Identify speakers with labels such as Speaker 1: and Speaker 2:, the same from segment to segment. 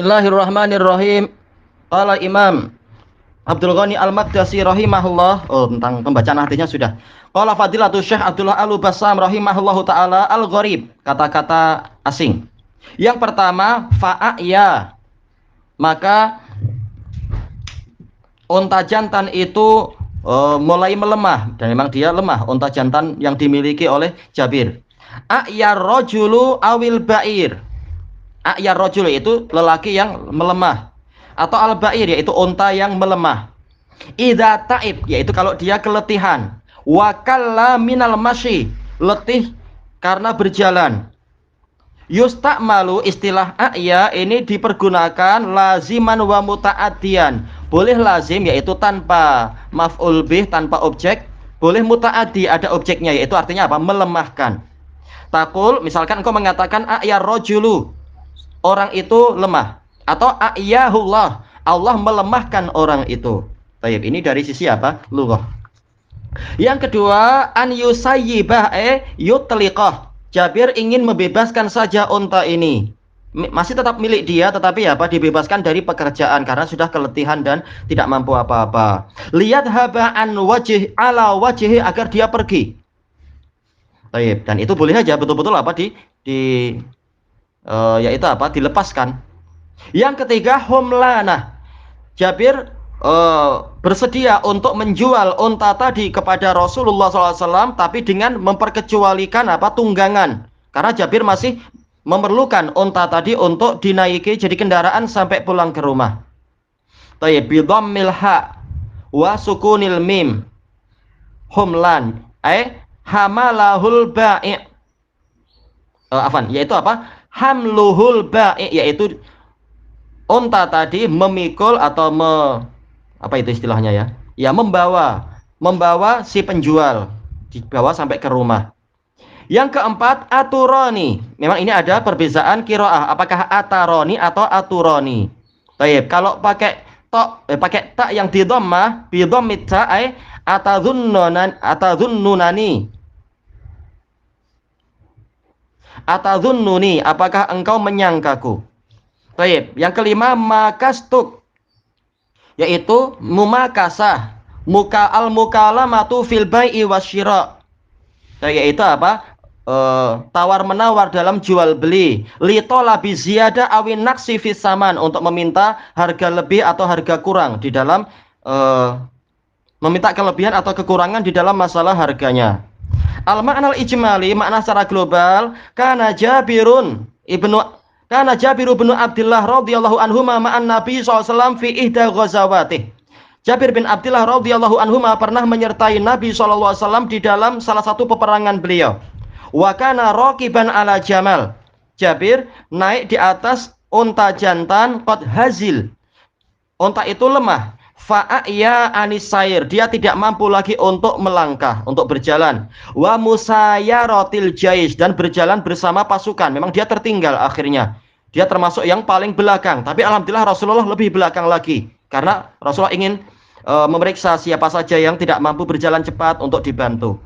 Speaker 1: Bismillahirrahmanirrahim. Qala Imam Abdul Ghani Al-Maqdisi rahimahullah. Oh, tentang pembacaan hadisnya sudah. Qala Fadilatul Syekh Abdullah Al-Bassam rahimahullahu taala al-gharib, kata-kata asing. Yang pertama, fa'aya. Maka unta jantan itu mulai melemah, dan memang dia lemah, unta jantan yang dimiliki oleh Jabir. A'yar rajulu awil ba'ir. A'yar rajul itu lelaki yang melemah, atau al-ba'ir yaitu unta yang melemah. Idza ta'ib yaitu kalau dia keletihan. Wa kalla minal masyi, letih karena berjalan. Yusta'malu, istilah a'ya ini dipergunakan laziman wa muta'addiyan. Boleh lazim yaitu tanpa maf'ul bih, tanpa objek. Boleh muta'addi, ada objeknya, yaitu artinya apa? Melemahkan. Takul, misalkan engkau mengatakan a'yar rajulu, orang itu lemah, atau a'yahullah, Allah melemahkan orang itu. Baik, ini dari sisi apa? Lughah. Yang kedua, an yusayyibah yutliqah. Jabir ingin membebaskan saja unta ini. Masih tetap milik dia, tetapi apa? Dibebaskan dari pekerjaan karena sudah keletihan dan tidak mampu apa-apa. Lihat haba'an wajih ala wajhi, agar dia pergi. Baik, dan itu boleh aja betul-betul apa yaitu apa? Dilepaskan. Yang ketiga, humlanah. Jabir bersedia untuk menjual unta tadi kepada Rasulullah SAW, tapi dengan memperkecualikan apa? Tunggangan. Karena Jabir masih memerlukan unta tadi untuk dinaiki jadi kendaraan sampai pulang ke rumah. Tayyib, bidhammil ha wa sukunil mim. Humlan hamalahul ba'i'. Yaitu apa? Hamluhul ba'i', yaitu unta tadi memikul atau apa itu istilahnya ya? Ya, membawa si penjual, dibawa sampai ke rumah. Yang keempat, aturoni. Memang ini ada perbedaan qiraah, apakah ataroni atau aturoni. Baik, kalau pakai tak yang di dhammah, bi dhammit ta' atadhunnunani. Atadhunnuni, apakah engkau menyangkaku? Baik, yang kelima, makastuk, yaitu mumakasah, al-mukalamatu fil bai'i wasyira. Yaitu apa? Tawar menawar dalam jual beli. Litolabi ziyada awin naksi fis saman, untuk meminta harga lebih atau harga kurang di dalam meminta kelebihan atau kekurangan di dalam masalah harganya. Al-ma'nal ijmali, makna secara global, kana Jabir bin Abdullah radhiyallahu anhu ma'an Nabi SAW fi ihda ghazawatih. Jabir bin Abdullah radhiyallahu anhu pernah menyertai Nabi SAW di dalam salah satu peperangan beliau. Wa kana raqiban ala jamal. Jabir naik di atas unta jantan qad hazil. Unta itu lemah. Fa'aya anisair, dia tidak mampu lagi untuk melangkah, untuk berjalan. Wa musayaratil jais, dan berjalan bersama pasukan. Memang dia tertinggal akhirnya. Dia termasuk yang paling belakang, tapi alhamdulillah Rasulullah lebih belakang lagi, karena Rasulullah ingin memeriksa siapa saja yang tidak mampu berjalan cepat untuk dibantu.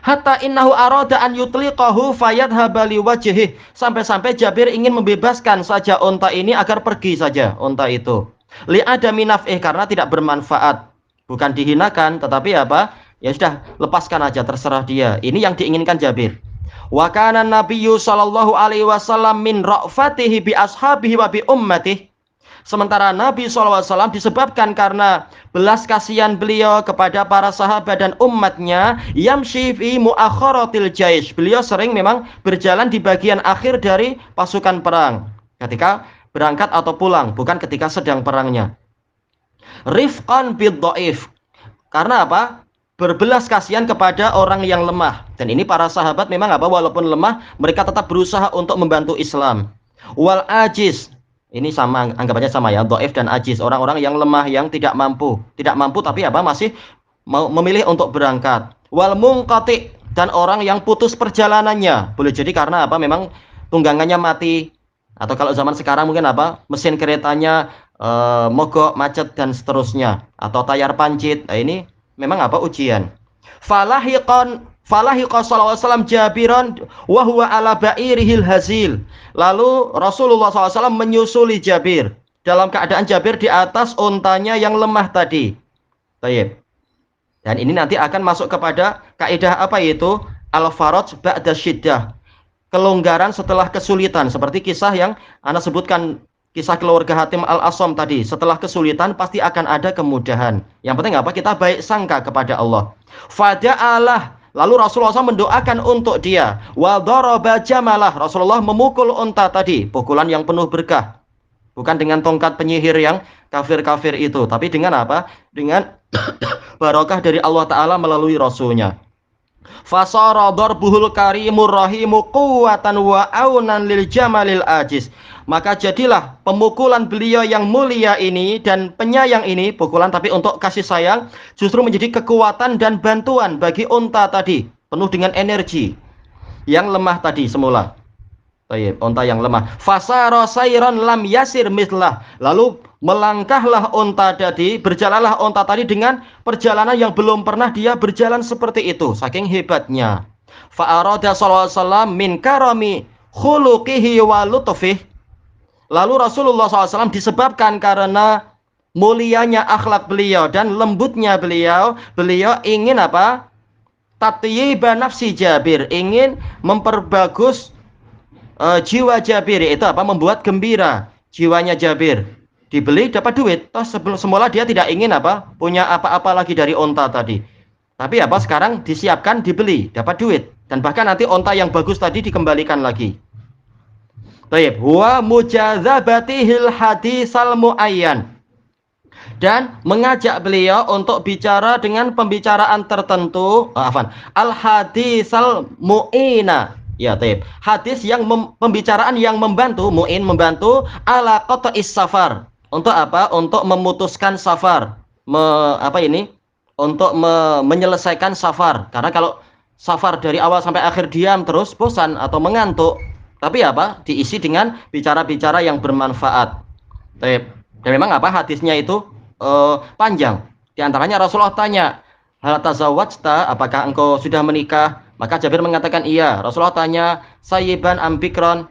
Speaker 1: Hatta innahu arada an yutliqahu fayadhhaba liwajhihi, sampai-sampai Jabir ingin membebaskan saja unta ini agar pergi saja unta itu. Li adami naf'ih, karena tidak bermanfaat. Bukan dihinakan, tetapi apa? Ya sudah, lepaskan aja, terserah dia. Ini yang diinginkan Jabir. Wa kana nabiyyu sallallahu alaihi wasallam min ra'fatihi bi ashabihi wa bi ummatihi. Sementara Nabi SAW disebabkan karena belas kasihan beliau kepada para sahabat dan umatnya, yamshi fi muakharatil jais. Beliau sering memang berjalan di bagian akhir dari pasukan perang, ketika berangkat atau pulang, bukan ketika sedang perangnya. Rifqan bid-dhaif, karena apa? Berbelas kasihan kepada orang yang lemah. Dan ini para sahabat memang apa? Walaupun lemah, mereka tetap berusaha untuk membantu Islam. Wal ajiz, ini sama, anggapannya sama ya, dhaif dan ajiz, orang-orang yang lemah, yang tidak mampu tapi apa? Masih mau memilih untuk berangkat. Wal munqati, dan orang yang putus perjalanannya. Boleh jadi karena apa? Memang tunggangannya mati, atau kalau zaman sekarang mungkin apa? Mesin keretanya mogok, macet dan seterusnya, atau tayar pancit. Nah, ini memang apa? Ujian. Falahiqa sallallahu alaihi wasallam Jabiran wa huwa ala ba'irihil hazil. Lalu Rasulullah SAW menyusuli Jabir dalam keadaan Jabir di atas untanya yang lemah tadi. Baik. Dan ini nanti akan masuk kepada kaidah apa yaitu al-faraj ba'da syiddah. Kelonggaran setelah kesulitan, seperti kisah yang Anda sebutkan, kisah keluarga Hatim al-Asam tadi. Setelah kesulitan pasti akan ada kemudahan. Yang penting apa? Kita baik sangka kepada Allah. Fada'alah, lalu Rasulullah SAW mendoakan untuk dia. Wa daraba jamalah, Rasulullah memukul unta tadi, pukulan yang penuh berkah. Bukan dengan tongkat penyihir yang kafir-kafir itu, tapi dengan apa? Dengan barokah dari Allah Ta'ala melalui Rasulnya. Fasara darbuhul karimur rahimu quwwatan wa aunan lil jamalil ajiz. Maka jadilah pemukulan beliau yang mulia ini dan penyayang ini, pukulan tapi untuk kasih sayang, justru menjadi kekuatan dan bantuan bagi unta tadi, penuh dengan energi yang lemah tadi semula. Baik, unta yang lemah. Fasara sayran lam yasir mislah. Lalu melangkahlah unta tadi, berjalanlah unta tadi dengan perjalanan yang belum pernah dia berjalan seperti itu, saking hebatnya. Fa'arada sallallahu alaihi wasallam min karami khuluqihi wa lutfih. Lalu Rasulullah SAW disebabkan karena mulianya akhlak beliau dan lembutnya beliau ingin apa? Tatyiba nafsi Jabir, ingin memperbagus jiwa Jabir, itu apa? Membuat gembira jiwanya Jabir. Dibeli dapat duit. Toh semula dia tidak ingin apa? Punya apa-apa lagi dari unta tadi. Tapi apa? Sekarang disiapkan dibeli, dapat duit. Dan bahkan nanti unta yang bagus tadi dikembalikan lagi. Baik, wa mujadzabatihil hadisal muayyan. Dan mengajak beliau untuk bicara dengan pembicaraan tertentu, al hadisal mu'ina. Ya, taib. Hadis yang pembicaraan yang membantu, mu'in membantu ala qata'is safar. Untuk apa? Untuk memutuskan safar. Untuk menyelesaikan safar. Karena kalau safar dari awal sampai akhir diam terus bosan atau mengantuk. Tapi apa? Diisi dengan bicara-bicara yang bermanfaat. Taib. Dan memang apa? Hadisnya itu panjang. Di antaranya Rasulullah tanya, hal tazawwajta, apakah engkau sudah menikah? Maka Jabir mengatakan iya. Rasulullah tanya, sayyiban ambikron,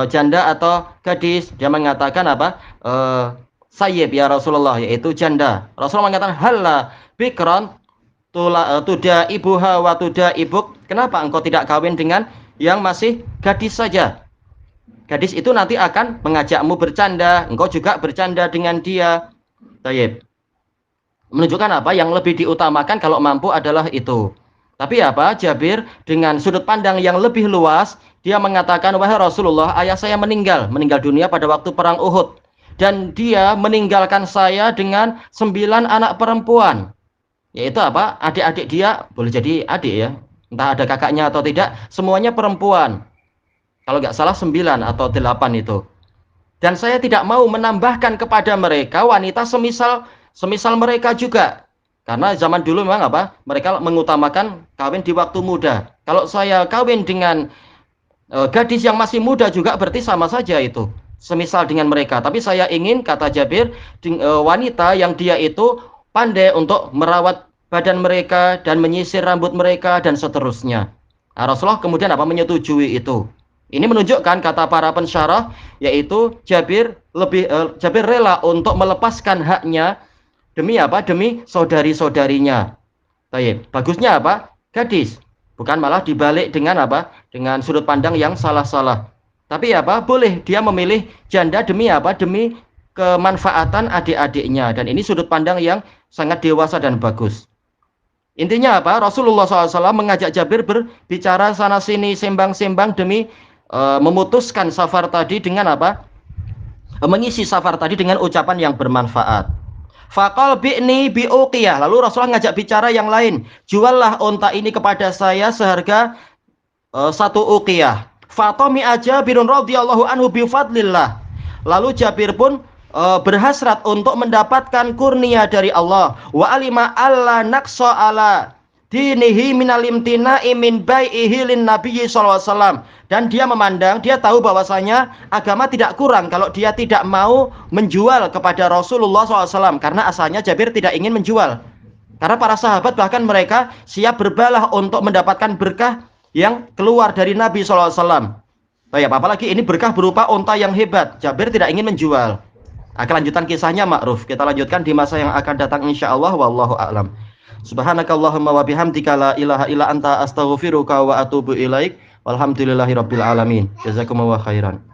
Speaker 1: janda atau gadis? Dia mengatakan apa? Sayyib ya Rasulullah, yaitu janda. Rasulullah mengatakan, halla bikron tuda ibuha wa tuda ibuk. Kenapa engkau tidak kawin dengan yang masih gadis saja? Gadis itu nanti akan mengajakmu bercanda, engkau juga bercanda dengan dia. Tayyib. Menunjukkan apa? Yang lebih diutamakan kalau mampu adalah itu. Tapi apa? Jabir dengan sudut pandang yang lebih luas, dia mengatakan, wahai Rasulullah, ayah saya meninggal dunia pada waktu perang Uhud. Dan dia meninggalkan saya dengan 9 anak perempuan. Yaitu apa? Adik-adik dia, boleh jadi adik ya. Entah ada kakaknya atau tidak, semuanya perempuan. Kalau nggak salah 9 atau 8 itu. Dan saya tidak mau menambahkan kepada mereka wanita semisal mereka juga. Karena zaman dulu memang apa? Mereka mengutamakan kawin di waktu muda. Kalau saya kawin dengan gadis yang masih muda juga berarti sama saja itu. Semisal dengan mereka. Tapi saya ingin, kata Jabir, wanita yang dia itu pandai untuk merawat badan mereka dan menyisir rambut mereka dan seterusnya. Nah, Rasulullah kemudian apa? Menyetujui itu. Ini menunjukkan, kata para pensyarah, yaitu Jabir rela untuk melepaskan haknya demi apa? Demi saudari-saudarinya. Baik. Bagusnya apa? Gadis. Bukan malah dibalik dengan apa? Dengan sudut pandang yang salah-salah. Tapi apa? Boleh dia memilih janda demi apa? Demi kemanfaatan adik-adiknya. Dan ini sudut pandang yang sangat dewasa dan bagus. Intinya apa? Rasulullah SAW mengajak Jabir berbicara sana-sini, sembang-sembang demi memutuskan safar tadi dengan apa? Mengisi safar tadi dengan ucapan yang bermanfaat. Faqal bi'ni bi'uqiyah. Lalu Rasulullah ngajak bicara yang lain. Juallah unta ini kepada saya seharga 1 uqiyah. Fatami aja birun radhiyallahu anhu bifadlillah. Lalu Jabir pun berhasrat untuk mendapatkan kurnia dari Allah. Wa alima alla naqsa ala dinihi minal imtina'i min bai'ihi lin nabiyyi sallallahu alaihi wasallam. Dan dia memandang, dia tahu bahwasanya agama tidak kurang kalau dia tidak mau menjual kepada Rasulullah SAW. Karena asalnya Jabir tidak ingin menjual. Karena para sahabat bahkan mereka siap berbalah untuk mendapatkan berkah yang keluar dari Nabi SAW. Oh ya, apalagi ini berkah berupa unta yang hebat. Jabir tidak ingin menjual. Kelanjutan kisahnya ma'ruf. Kita lanjutkan di masa yang akan datang insyaallah. Wallahu a'lam. Subhanakallahumma wa bihamdika la ilaha illa anta astaghfiruka wa atubu ilaik. Walhamdulillahirabbil alamin. Jazakumullahu khairan.